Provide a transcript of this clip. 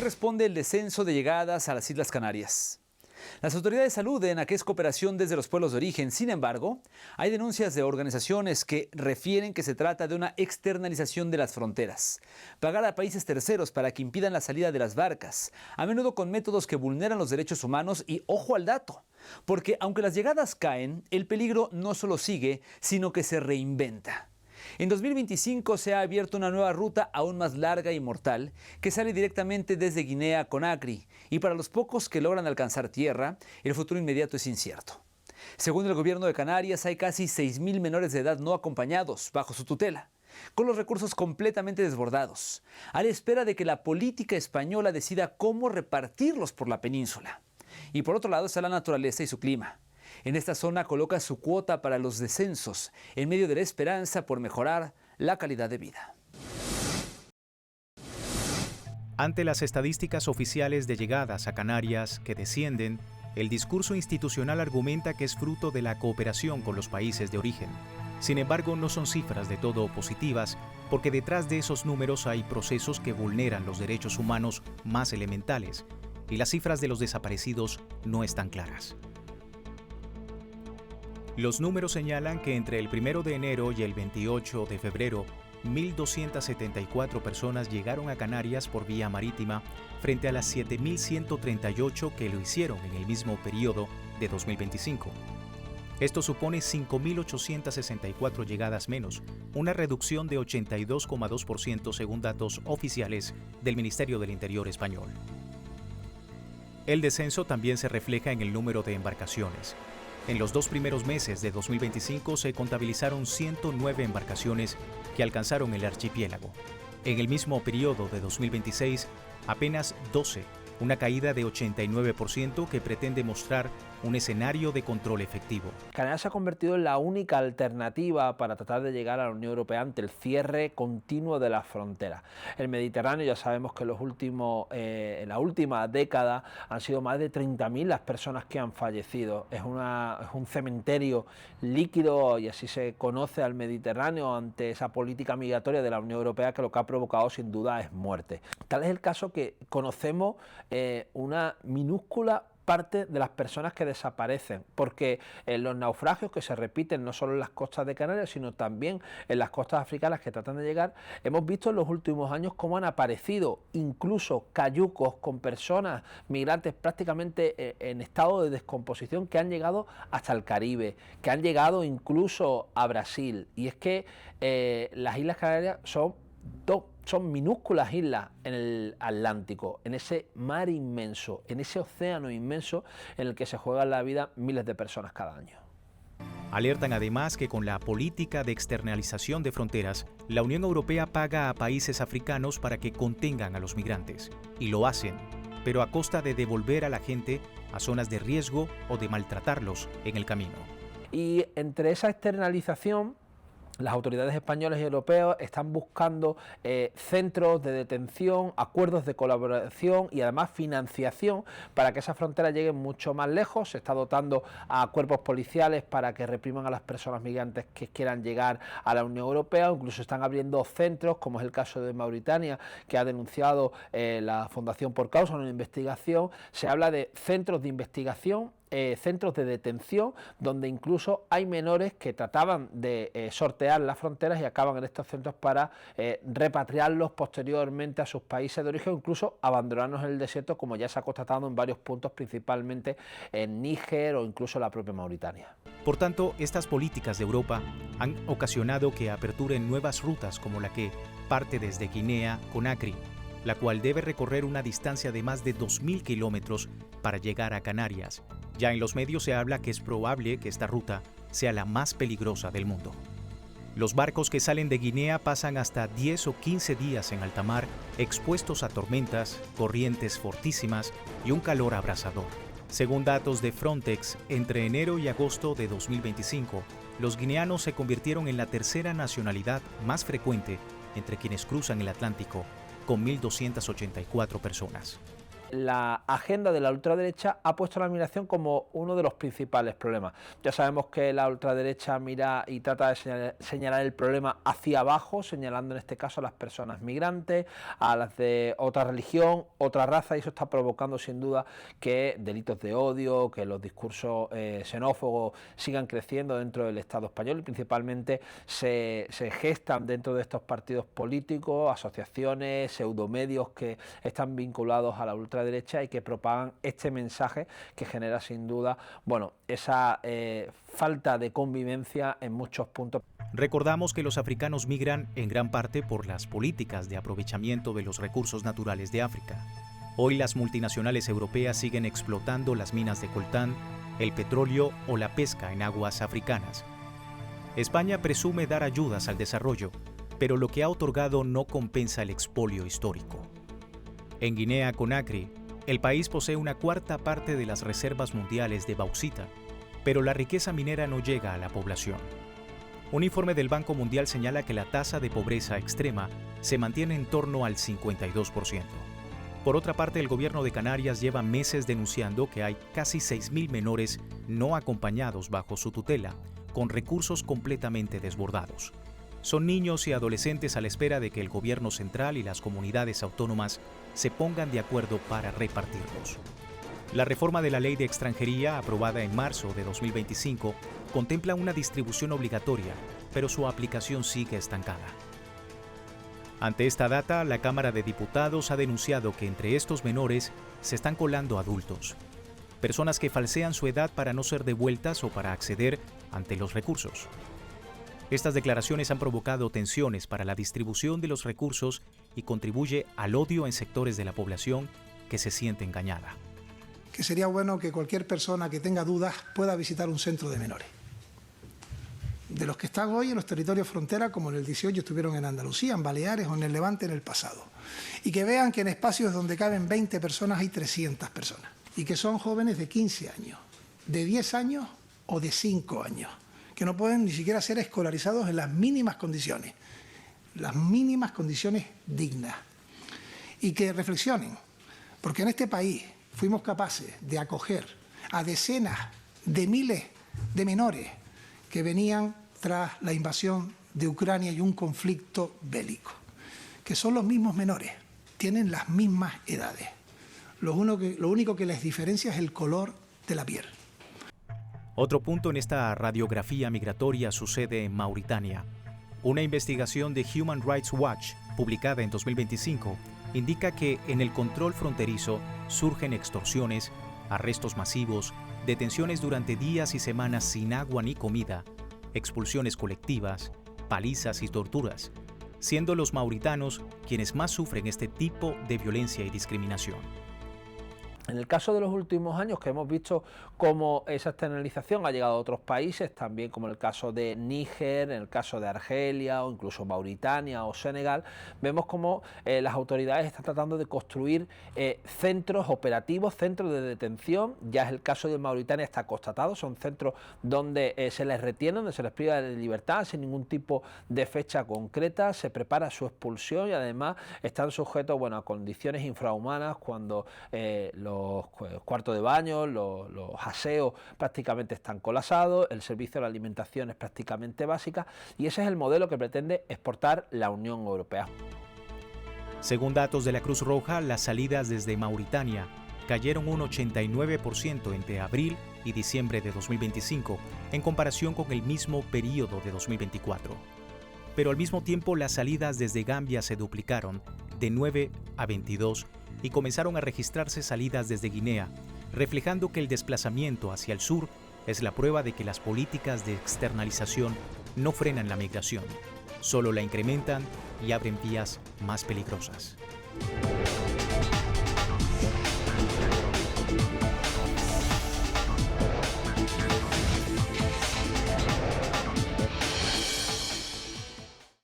qué responde el descenso de llegadas a las Islas Canarias? Las autoridades aluden a que es cooperación desde los pueblos de origen. Sin embargo, hay denuncias de organizaciones que refieren que se trata de una externalización de las fronteras. Pagar a países terceros para que impidan la salida de las barcas, a menudo con métodos que vulneran los derechos humanos y ojo al dato, porque aunque las llegadas caen, el peligro no solo sigue, sino que se reinventa. En 2025 se ha abierto una nueva ruta aún más larga y mortal que sale directamente desde Guinea a Conakry, y para los pocos que logran alcanzar tierra, el futuro inmediato es incierto. Según el gobierno de Canarias, hay casi 6.000 menores de edad no acompañados bajo su tutela, con los recursos completamente desbordados, a la espera de que la política española decida cómo repartirlos por la península. Y por otro lado está la naturaleza y su clima. En esta zona coloca su cuota para los descensos, en medio de la esperanza por mejorar la calidad de vida. Ante las estadísticas oficiales de llegadas a Canarias que descienden, el discurso institucional argumenta que es fruto de la cooperación con los países de origen. Sin embargo, no son cifras de todo positivas, porque detrás de esos números hay procesos que vulneran los derechos humanos más elementales, y las cifras de los desaparecidos no están claras. Los números señalan que entre el 1 de enero y el 28 de febrero, 1.274 personas llegaron a Canarias por vía marítima frente a las 7.138 que lo hicieron en el mismo periodo de 2025. Esto supone 5.864 llegadas menos, una reducción de 82,2% según datos oficiales del Ministerio del Interior español. El descenso también se refleja en el número de embarcaciones. En los 2 primeros meses de 2025 se contabilizaron 109 embarcaciones que alcanzaron el archipiélago. En el mismo periodo de 2026, apenas 12, una caída de 89% que pretende mostrar un escenario de control efectivo. Canarias se ha convertido en la única alternativa para tratar de llegar a la Unión Europea ante el cierre continuo de las fronteras. El Mediterráneo, ya sabemos que en la última década han sido más de 30.000 las personas que han fallecido. Es un cementerio líquido, y así se conoce al Mediterráneo ante esa política migratoria de la Unión Europea, que lo que ha provocado sin duda es muerte. Tal es el caso que conocemos una minúscula parte de las personas que desaparecen, porque en los naufragios que se repiten no solo en las costas de Canarias, sino también en las costas africanas que tratan de llegar, hemos visto en los últimos años cómo han aparecido incluso cayucos con personas migrantes prácticamente en estado de descomposición, que han llegado hasta el Caribe, que han llegado incluso a Brasil. Y es que las Islas Canarias son minúsculas islas en el Atlántico, en ese mar inmenso, en ese océano inmenso en el que se juegan la vida miles de personas cada año. Alertan además que con la política de externalización de fronteras, la Unión Europea paga a países africanos para que contengan a los migrantes. Y lo hacen, pero a costa de devolver a la gente a zonas de riesgo o de maltratarlos en el camino. Y entre esa externalización, las autoridades españolas y europeas están buscando centros de detención, acuerdos de colaboración y además financiación para que esas fronteras lleguen mucho más lejos. Se está dotando a cuerpos policiales para que repriman a las personas migrantes que quieran llegar a la Unión Europea. Incluso están abriendo centros, como es el caso de Mauritania, que ha denunciado la Fundación Por Causa en una investigación. Se habla de centros de investigación, centros de detención, donde incluso hay menores que trataban de sortear las fronteras y acaban en estos centros para repatriarlos posteriormente a sus países de origen, o incluso abandonarlos en el desierto, como ya se ha constatado en varios puntos, principalmente en Níger o incluso la propia Mauritania. Por tanto, estas políticas de Europa han ocasionado que aperturen nuevas rutas, como la que parte desde Guinea a Conakry, la cual debe recorrer una distancia de más de 2.000 kilómetros para llegar a Canarias. Ya en los medios se habla que es probable que esta ruta sea la más peligrosa del mundo. Los barcos que salen de Guinea pasan hasta 10 o 15 días en alta mar, expuestos a tormentas, corrientes fortísimas y un calor abrasador. Según datos de Frontex, entre enero y agosto de 2025, los guineanos se convirtieron en la tercera nacionalidad más frecuente entre quienes cruzan el Atlántico, con 1.284 personas. la agenda de la ultraderecha ha puesto la migración como uno de los principales problemas. Ya sabemos que la ultraderecha mira y trata de señalar el problema hacia abajo, señalando en este caso a las personas migrantes, a las de otra religión, otra raza, y eso está provocando sin duda que delitos de odio, que los discursos xenófobos sigan creciendo dentro del Estado español, y principalmente se gestan dentro de estos partidos políticos, asociaciones, pseudomedios que están vinculados a la ultraderecha y que propagan este mensaje que genera sin duda, bueno, esa falta de convivencia en muchos puntos. Recordamos que los africanos migran en gran parte por las políticas de aprovechamiento de los recursos naturales de África. Hoy las multinacionales europeas siguen explotando las minas de coltán, el petróleo o la pesca en aguas africanas. España presume dar ayudas al desarrollo, pero lo que ha otorgado no compensa el expolio histórico. En Guinea-Conakry, el país posee una cuarta parte de las reservas mundiales de bauxita, pero la riqueza minera no llega a la población. Un informe del Banco Mundial señala que la tasa de pobreza extrema se mantiene en torno al 52%. Por otra parte, el gobierno de Canarias lleva meses denunciando que hay casi 6.000 menores no acompañados bajo su tutela, con recursos completamente desbordados. Son niños y adolescentes a la espera de que el gobierno central y las comunidades autónomas se pongan de acuerdo para repartirlos. La reforma de la Ley de Extranjería, aprobada en marzo de 2025, contempla una distribución obligatoria, pero su aplicación sigue estancada. Ante esta data, la Cámara de Diputados ha denunciado que entre estos menores se están colando adultos, personas que falsean su edad para no ser devueltas o para acceder ante los recursos. Estas declaraciones han provocado tensiones para la distribución de los recursos y contribuye al odio en sectores de la población que se siente engañada. Que sería bueno que cualquier persona que tenga dudas pueda visitar un centro de menores. De los que están hoy en los territorios frontera, como en el 18 estuvieron en Andalucía, en Baleares o en el Levante en el pasado. Y que vean que en espacios donde caben 20 personas hay 300 personas. Y que son jóvenes de 15 años, de 10 años o de 5 años. Que no pueden ni siquiera ser escolarizados en las mínimas condiciones dignas. Y que reflexionen, porque en este país fuimos capaces de acoger a decenas de miles de menores que venían tras la invasión de Ucrania y un conflicto bélico, que son los mismos menores, tienen las mismas edades. Lo único que les diferencia es el color de la piel. Otro punto en esta radiografía migratoria sucede en Mauritania. Una investigación de Human Rights Watch, publicada en 2025, indica que en el control fronterizo surgen extorsiones, arrestos masivos, detenciones durante días y semanas sin agua ni comida, expulsiones colectivas, palizas y torturas, siendo los mauritanos quienes más sufren este tipo de violencia y discriminación. En el caso de los últimos años, que hemos visto cómo esa externalización ha llegado a otros países, también como en el caso de Níger, en el caso de Argelia o incluso Mauritania o Senegal, vemos cómo las autoridades están tratando de construir centros operativos, centros de detención. Ya es el caso de Mauritania, está constatado, son centros donde se les retiene, donde se les priva de libertad sin ningún tipo de fecha concreta, se prepara su expulsión y además están sujetos, bueno, a condiciones infrahumanas cuando los cuartos de baño, los aseos prácticamente están colapsados, el servicio de la alimentación es prácticamente básica y ese es el modelo que pretende exportar la Unión Europea. Según datos de la Cruz Roja, las salidas desde Mauritania cayeron un 89% entre abril y diciembre de 2025 en comparación con el mismo periodo de 2024. Pero al mismo tiempo las salidas desde Gambia se duplicaron de 9 a 22 y comenzaron a registrarse salidas desde Guinea, reflejando que el desplazamiento hacia el sur es la prueba de que las políticas de externalización no frenan la migración, solo la incrementan y abren vías más peligrosas.